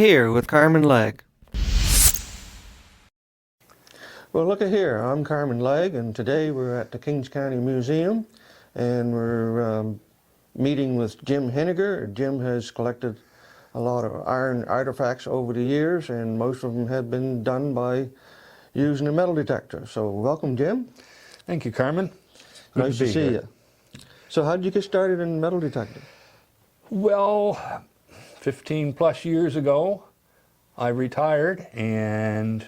here with Carmen Legg. Well, look at here. I'm Carmen Legg, and today we're at the Kings County Museum, and we're meeting with Jim Hennigar. Jim has collected a lot of iron artifacts over the years, and most of them have been done by using a metal detector. So welcome, Jim. Thank you, Carmen. Good Nice to see here. you. So how did you get started in metal detecting? Well, 15 plus years ago, I retired, and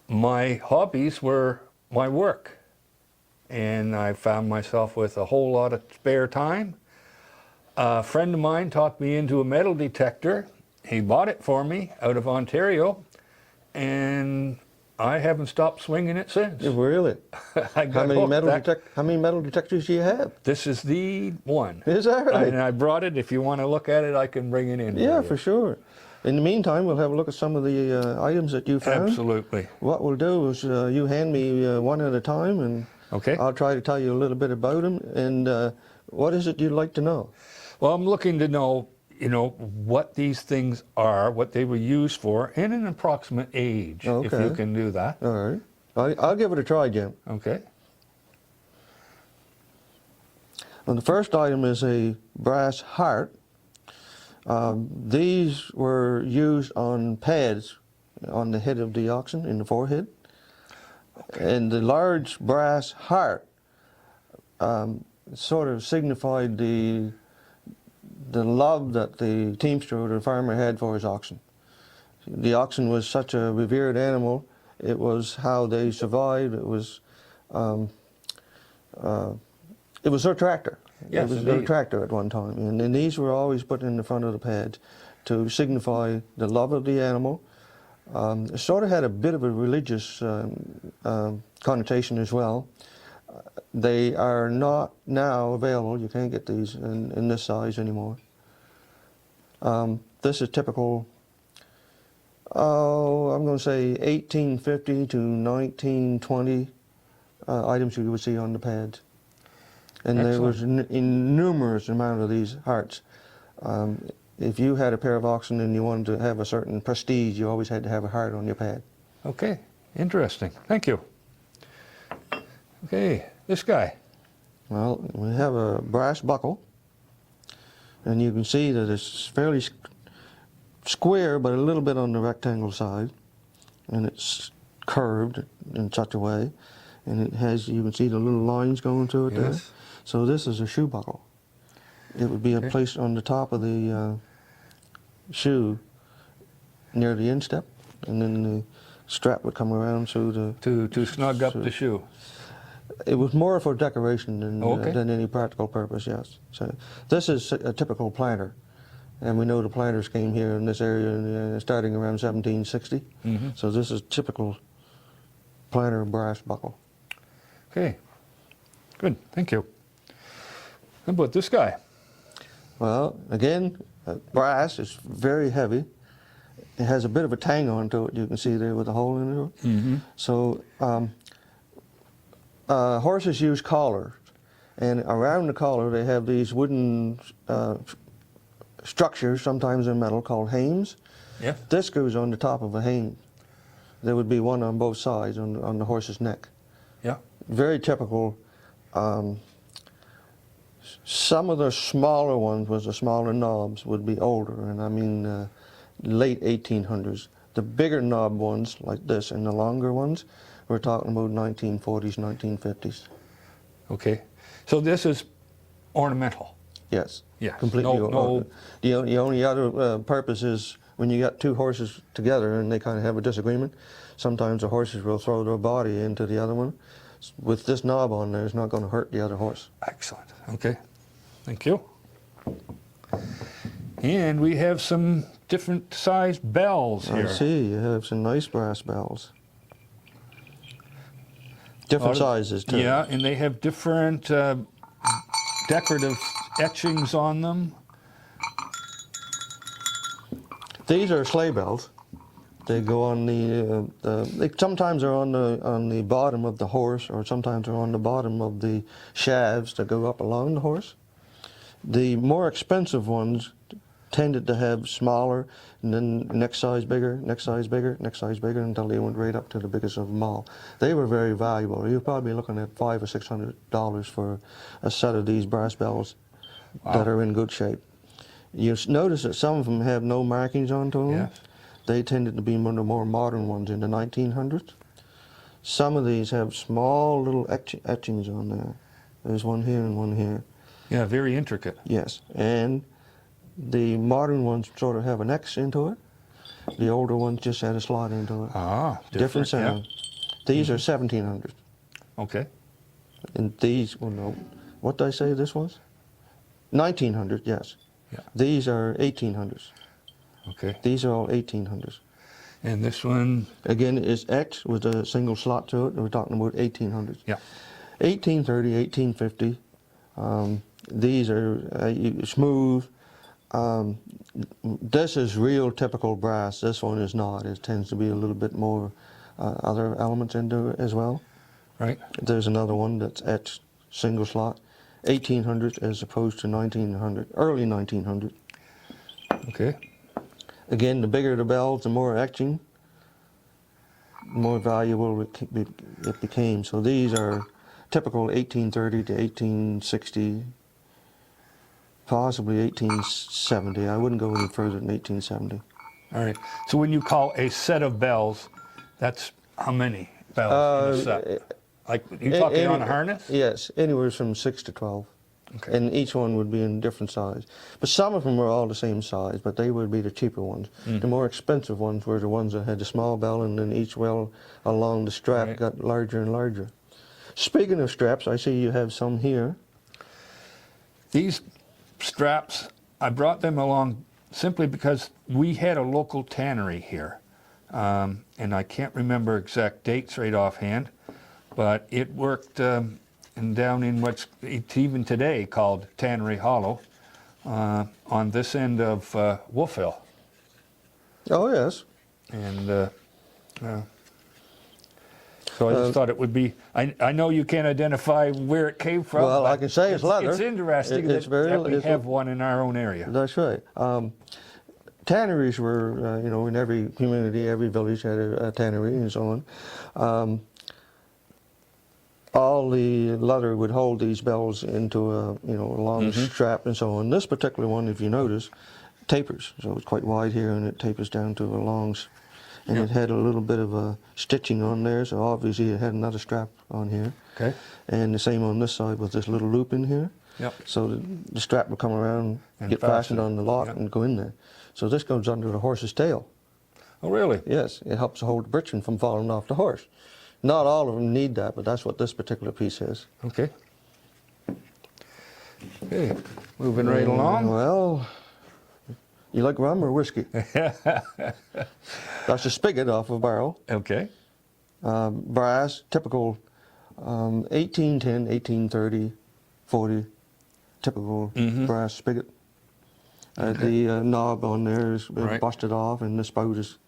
my hobbies were my work. And I found myself with a whole lot of spare time. A friend of mine talked me into a metal detector. He bought it for me out of Ontario, and I haven't stopped swinging it since. Really? I got How many hooked. metal detectors do you have? This is the one. Is that right? And I brought it. If you want to look at it, I can bring it in. Yeah, for sure. In the meantime, we'll have a look at some of the items that you found. Absolutely. What we'll do is you hand me one at a time, and Okay. I'll try to tell you a little bit about them. And what is it you'd like to know? Well, I'm looking to know, what these things are, what they were used for, and an approximate age, if you Okay. can do that. All right. I'll give it a try, Jim. Okay. Well, the first item is a brass heart. These were used on pads on the head of the oxen, in the forehead. Okay. And the large brass heart sort of signified the love that the teamster or the farmer had for his oxen. The oxen was such a revered animal. It was how they survived. It was their tractor. Yes, it was their indeed. tractor at one time. And these were always put in the front of the pads to signify the love of the animal. It sort of had a bit of a religious connotation as well. They are not now available. You can't get these in this size anymore. This is typical, I'm going to say 1850 to 1920 items you would see on the pads. And Excellent. there was an innumerous amount of these hearts. If you had a pair of oxen and you wanted to have a certain prestige, you always had to have a heart on your pad. Okay. Interesting. Thank you. Okay. This guy. Well, we have a brass buckle, and you can see that it's fairly square, but a little bit on the rectangle side, and it's curved in such a way, and it has, you can see the little lines going through it there. Yes. So this is a shoe buckle. It would be Okay. placed on the top of the shoe near the instep, and then the strap would come around through the... To snug up the shoe. It was more for decoration than any practical purpose, yes. So this is a typical planter, and we know the planters came here in this area starting around 1760. Mm-hmm. So this is typical planter brass buckle. Okay. Good. Thank you. How about this guy? Well, again, brass is very heavy. It has a bit of a tang onto it, you can see there with a hole in it. Mm-hmm. So horses use collars, and around the collar they have these wooden structures, sometimes in metal, called hames. Yeah. This goes on the top of a hame. There would be one on both sides on the horse's neck. Yeah. Very typical. Some of the smaller ones, the smaller knobs, would be older, and I mean late 1800s. The bigger knob ones, like this, and the longer ones, we're talking about 1940s, 1950s. Okay. So this is ornamental. Yes. Yeah. Completely. No. The only other purpose is when you got two horses together and they kind of have a disagreement, sometimes the horses will throw their body into the other one. With this knob on there, it's not going to hurt the other horse. Excellent. Okay. Thank you. And we have some different sized bells here. I see, you have some nice brass bells. Different sizes, too. Yeah, and they have different decorative etchings on them. These are sleigh bells. They go on they sometimes are on the bottom of the horse, or sometimes are on the bottom of the shafts that go up along the horse. The more expensive ones tended to have smaller, and then next size bigger, next size bigger, next size bigger, until they went right up to the biggest of them all. They were very valuable. You're probably looking at $500 or $600 for a set of these brass bells that are in good shape. You notice that some of them have no markings onto them. Yes. They tended to be one of the more modern ones in the 1900s. Some of these have small little etchings on there. There's one here and one here. Yeah, very intricate. Yes, and the modern ones sort of have an X into it. The older ones just had a slot into it. Ah, Different sound. Yeah. These are 1700s. Okay. And these, well, no, what did I say this was? 1900, yes. Yeah. These are 1800s. Okay. These are all 1800s. And this one? Again, is X with a single slot to it. We're talking about 1800s. Yeah. 1830, 1850. These are smooth. This is real typical brass. This one is not. It tends to be a little bit more other elements into it as well. Right. There's another one that's etched single slot. 1800 as opposed to 1900, early 1900. Okay. Again, the bigger the bells, the more etching, the more valuable it became. So these are typical 1830 to 1860, possibly 1870. I wouldn't go any further than 1870. All right. So when you call a set of bells, that's how many bells in a set? Like, you talking on a harness? Yes, anywhere from 6 to 12. Okay. And each one would be in different size. But some of them were all the same size, but they would be the cheaper ones. The more expensive ones were the ones that had the small bell, and then each well along the strap got larger and larger. Speaking of straps, I see you have some here. These straps, I brought them along simply because we had a local tannery here. And I can't remember exact dates right offhand, but it worked and down in what's it's even today called Tannery Hollow, on this end of Wolfville. Oh, yes. And so I just thought it would be, I know you can't identify where it came from. Well, but I can say it's leather. It's interesting It's that we have one in our own area. That's right. Tanneries were, in every community, every village had a tannery and so on. All the leather would hold these bells into a long strap and so on. This particular one, if you notice, tapers. So it's quite wide here, and it tapers down to a long, and it had a little bit of a stitching on there. So obviously it had another strap on here. Okay. And the same on this side with this little loop in here. Yep. So the strap would come around, And get fastened on the lock, Yep. and go in there. So this goes under the horse's tail. Oh, really? Yes, it helps hold the britchin from falling off the horse. Not all of them need that, but that's what this particular piece is. Okay. Okay, moving right along. Well, you like rum or whiskey? That's a spigot off of a barrel. Okay. Brass, typical 1810, 1830, 40, typical brass spigot. The knob on there is busted off, and the spout is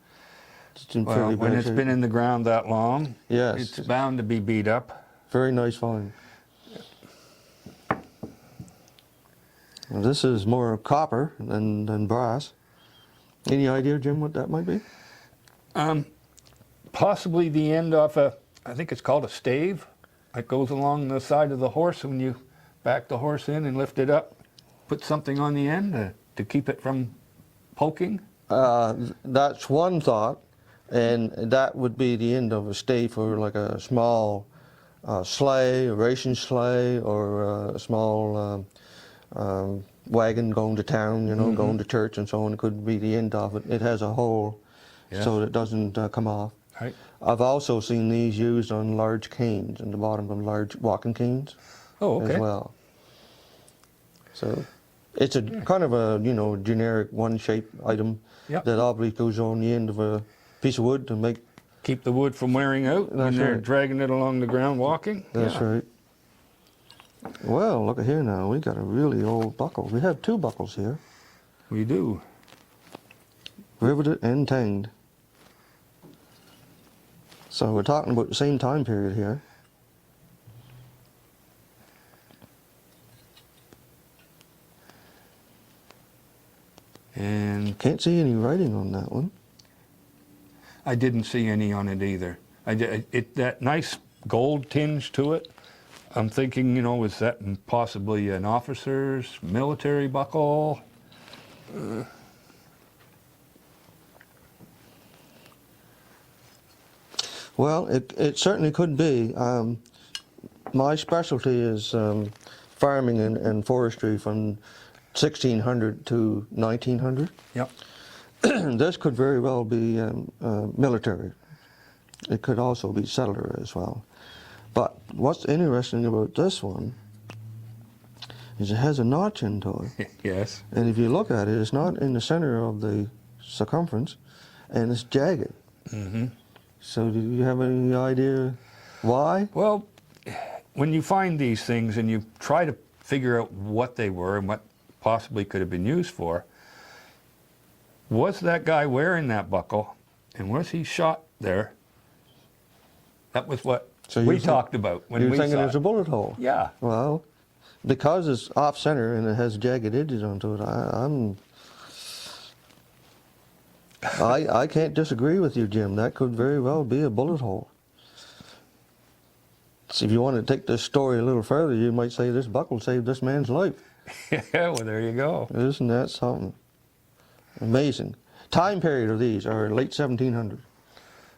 in Well, fairly when bad it's shape. been in the ground that long, Yes. it's bound to be beat up. Very nice find. Well, this is more copper than brass. Any idea, Jim, what that might be? Possibly the end of I think it's called a stave, that goes along the side of the horse when you back the horse in and lift it up. Put something on the end to keep it from poking. That's one thought, and that would be the end of a stave for like a small sleigh, a racing sleigh, or a small wagon going to town, going to church and so on. It could be the end of it. It has a hole so that it doesn't come off. Right. I've also seen these used on large canes, in the bottom of large walking canes as well. So it's a kind of a generic one-shape item that obviously goes on the end of a piece of wood to keep the wood from wearing out when they're dragging it along the ground walking. That's right. Well, look at here now. We got a really old buckle. We have two buckles here. We do. Riveted and tanged. So we're talking about the same time period here. And Can't see any writing on that one. I didn't see any on it either. That nice gold tinge to it. I'm thinking, you know, is that possibly an officer's military buckle? Well, it certainly could be. My specialty is farming and forestry from 1600 to 1900. Yep. This could very well be military. It could also be settler as well. But what's interesting about this one is it has a notch into it. Yes. And if you look at it, it's not in the center of the circumference, and it's jagged. Mm-hmm. So do you have any idea why? Well, when you find these things and you try to figure out what they were and what possibly could have been used for, was that guy wearing that buckle, and was he shot there? That was what we talked about when we You're thinking saw it's a bullet hole? Yeah. Well, because it's off center and it has jagged edges onto it, I can't disagree with you, Jim. That could very well be a bullet hole. So if you want to take this story a little further, you might say this buckle saved this man's life. Yeah, well, there you go. Isn't that something? Amazing. Time period of these are late 1700s.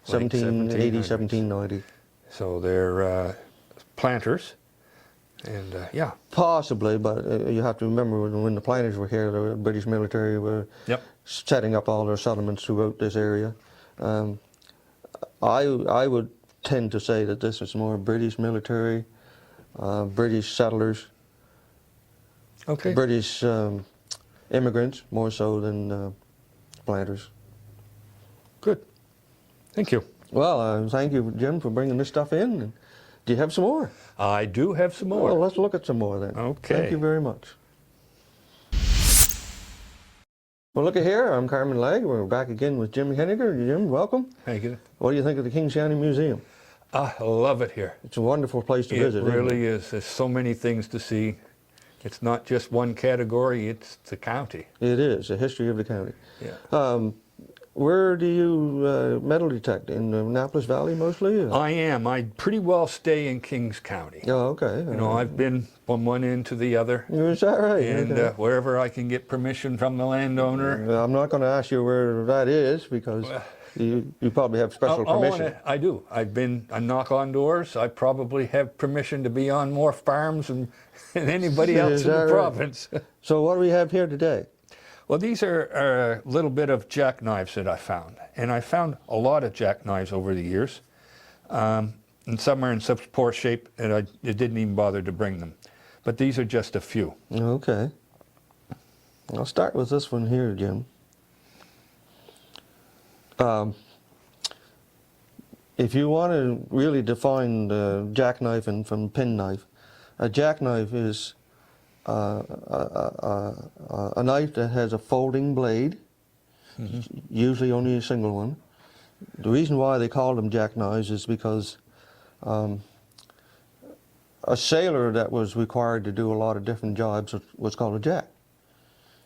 1780, 1790. So they're planters, and yeah. Possibly, but you have to remember when the planters were here, the British military were setting up all their settlements throughout this area. I would tend to say that this is more British military, British settlers, Okay. British immigrants, more so than planters. Good. Thank you. Well, thank you, Jim, for bringing this stuff in. Do you have some more? I do have some more. Well, let's look at some more then. Okay. Thank you very much. Well, look at here. I'm Carmen Legg. We're back again with Jim Hennigar. Jim, welcome. Thank you. What do you think of the Kings County Museum? I love it here. It's a wonderful place to It visit. really is. There's so many things to see. It's not just one category, it's the county. It is, a history of the county. Yeah. Where do you metal detect? In the Annapolis Valley mostly? I am. I pretty well stay in Kings County. Oh, okay. You know, I've been from one end to the other. Is that right? And Okay. wherever I can get permission from the landowner. I'm not going to ask you where that is because you probably have special permission. I do. I knock on doors. I probably have permission to be on more farms than anybody else in the province. So what do we have here today? Well, these are a little bit of jackknives that I found. And I found a lot of jackknives over the years. And some are in such poor shape that I didn't even bother to bring them. But these are just a few. Okay. I'll start with this one here, Jim. If you want to really define the jackknife and from penknife, a jackknife is a knife that has a folding blade, usually only a single one. The reason why they call them jackknives is because a sailor that was required to do a lot of different jobs was called a jack.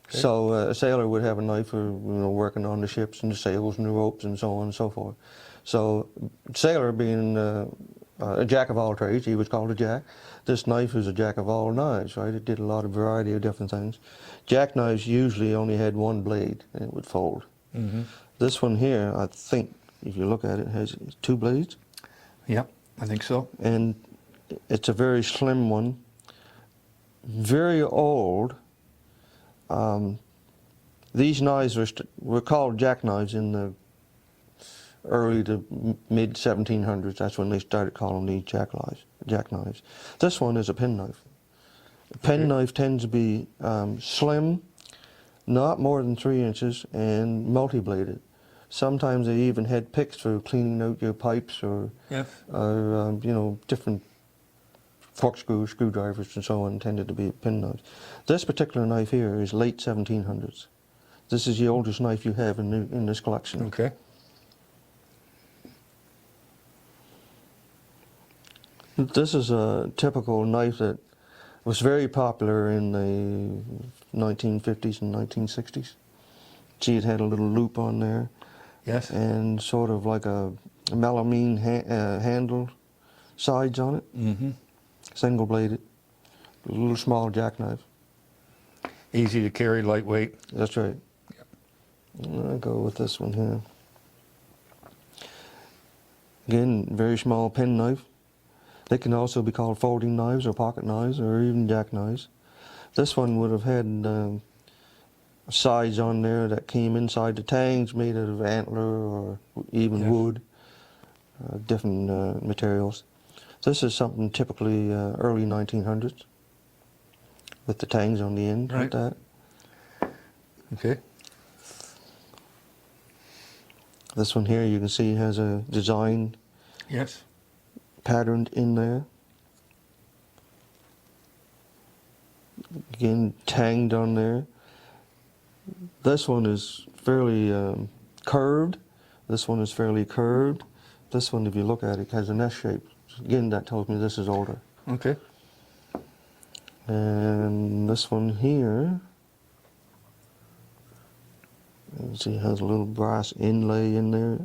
Okay. So a sailor would have a knife for working on the ships and the sails and the ropes and so on and so forth. So sailor being a jack of all trades, he was called a jack. This knife is a jack of all knives, right? It did a lot of variety of different things. Jackknives usually only had one blade and it would fold. This one here, I think, if you look at it, has two blades. Yep, I think so. And it's a very slim one, very old. These knives were called jackknives in the early to mid 1700s. That's when they started calling these jackknives. This one is a penknife. A penknife tends to be slim, not more than 3 inches, and multi-bladed. Sometimes they even had picks for cleaning out your pipes or different corkscrews, screwdrivers, and so on tended to be penknives. This particular knife here is late 1700s. This is the oldest knife you have in this collection. Okay. This is a typical knife that was very popular in the 1950s and 1960s. See, it had a little loop on there, Yes. and sort of like a melamine handle sides on it, Mm-hmm. single bladed, a little small jackknife. Easy to carry, lightweight. That's right. I'll go with this one here. Again, very small pen knife. They can also be called folding knives or pocket knives or even jackknives. This one would have had sides on there that came inside the tangs made out of antler or even Yes. wood, different materials. This is something typically early 1900s with the tangs on the end like Right. that. Okay. This one here you can see has a design Yes. patterned in there. Again, tanged on there. This one is fairly curved. This one is fairly curved. This one, if you look at it, has an S shape. Again, that tells me this is older. Okay. And this one here, you can see, has a little brass inlay in there.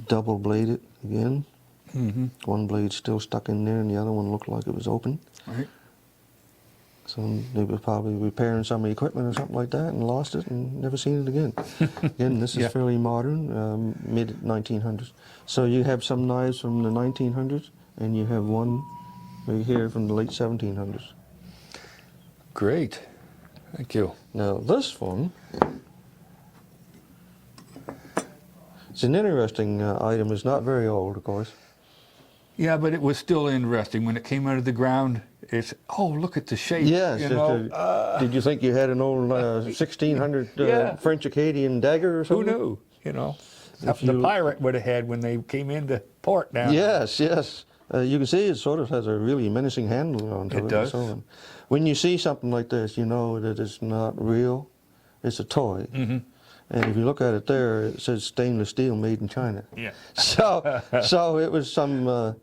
Double bladed again. Mm-hmm. One blade still stuck in there, and the other one looked like it was open. Right. So they were probably repairing some equipment or something like that and lost it and never seen it again. Again, this is Yeah. fairly modern, mid-1900s. So you have some knives from the 1900s, and you have one right here from the late 1700s. Great. Thank you. Now this one, it's an interesting item. It's not very old, of course. Yeah, but it was still interesting when it came out of the ground. It's, oh, look at the shape. Yes. You know, Did you think you had an old 1600 Yeah. French Acadian dagger or who something? knew? You know, If something the you- pirate would have had when they came into port down. Yes, yes. You can see it sort of has a really menacing handle onto it. It does. And so on. When you see something like this, you know that it's not real. It's a toy. Mm-hmm. And if you look at it there, it says stainless steel made in China. Yeah. So it was some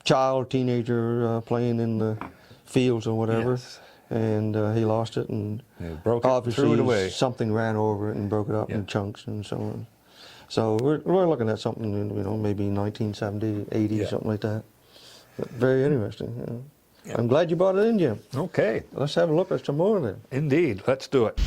child, teenager playing in the fields or whatever. Yes. And he lost it, and They broke it, obviously threw it away. something ran over it and broke it up Yeah. in chunks and so on. So we're looking at something in, you know, maybe 1970, 80, Yeah. something like that. But very interesting. Yeah. Yeah. I'm glad you brought it in, Jim. Okay. Let's have a look at some more then. Indeed. Let's do it.